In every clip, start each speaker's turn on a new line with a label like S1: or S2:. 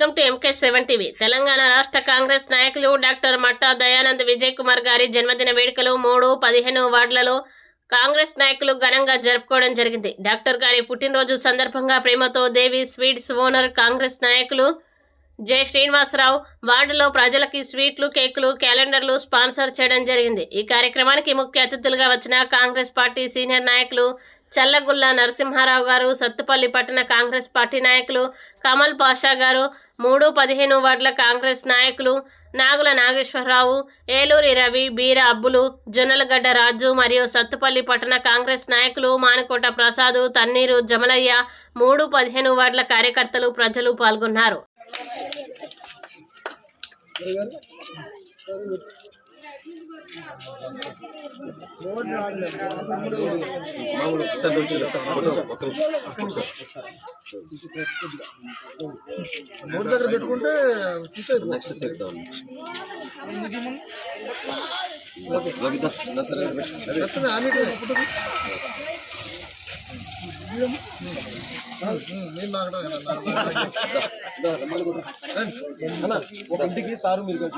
S1: Welcome to MK7 TV. Telangana రాష్ట్ర కాంగ్రెస్ నాయకులు doctor మట్టా దయానంద్ విజయ్ కుమార్ గారి జన్మదిన వేడుకలు 3, 15 వార్డులలో కాంగ్రెస్ నాయకులు ఘనంగా జరుపుకోవడం జరిగింది. డాక్టర్ గారి పుట్టినరోజు సందర్భంగా ప్రేమతో దేవి స్వీట్స్ ఓనర్ కాంగ్రెస్ నాయకులు జె శ్రీనివాసరావు వార్డులో ప్రజలకి స్వీట్లు, కేకులు, క్యాలెండర్లు స్పాన్సర్ చేయడం జరిగింది. ఈ కార్యక్రమానికి ముఖ్య అతిథులుగా వచ్చిన కాంగ్రెస్ పార్టీ సీనియర్ నాయకులు చల్లగుల్ల నరసింహారావు గారు, సత్తుపల్లి పట్టణ కాంగ్రెస్ పార్టీ నాయకులు కమల్ పాషా గారు, 3, 15 వార్డుల కాంగ్రెస్ నాయకులు నాగుల నాగేశ్వరరావు, ఏలూరి రవి, బీర అబ్బులు, జొన్నలగడ్డ రాజు మరియు సత్తుపల్లి పట్టణ కాంగ్రెస్ నాయకులు మానుకోట ప్రసాద్, తన్నీరు జమలయ్య, 3, 15 వార్డుల కార్యకర్తలు, ప్రజలు పాల్గొన్నారు.
S2: మూడు దగ్గర పెట్టుకుంటే ఇంటికి సారు మీరు
S3: కొట్టు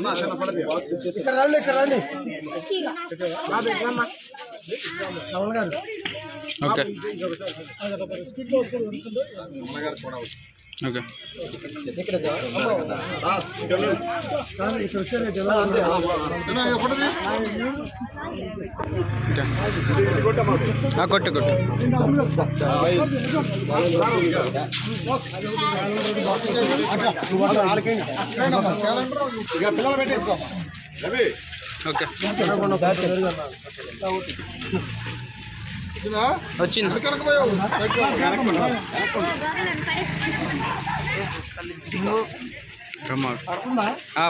S3: వచ్చింది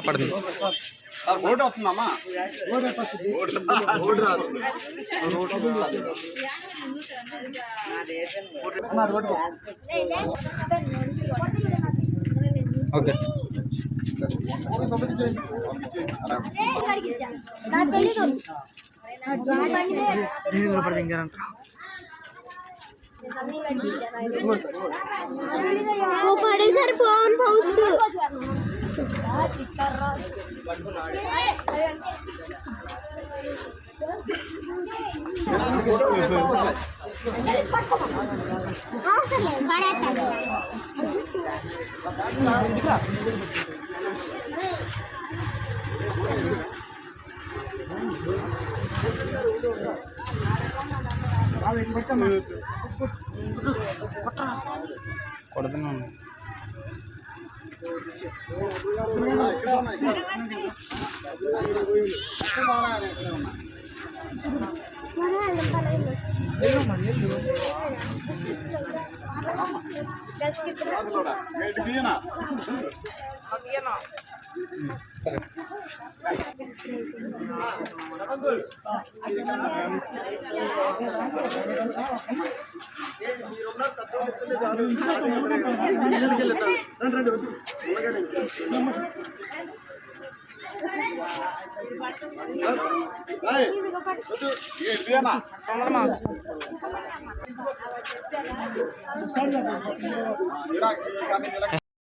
S3: పడుతుంది.
S2: ఓటు వస్తుందమ్మా, ఓటు రాదు.
S3: Okay
S4: sir phone pouch
S3: కొడుతున్నాను.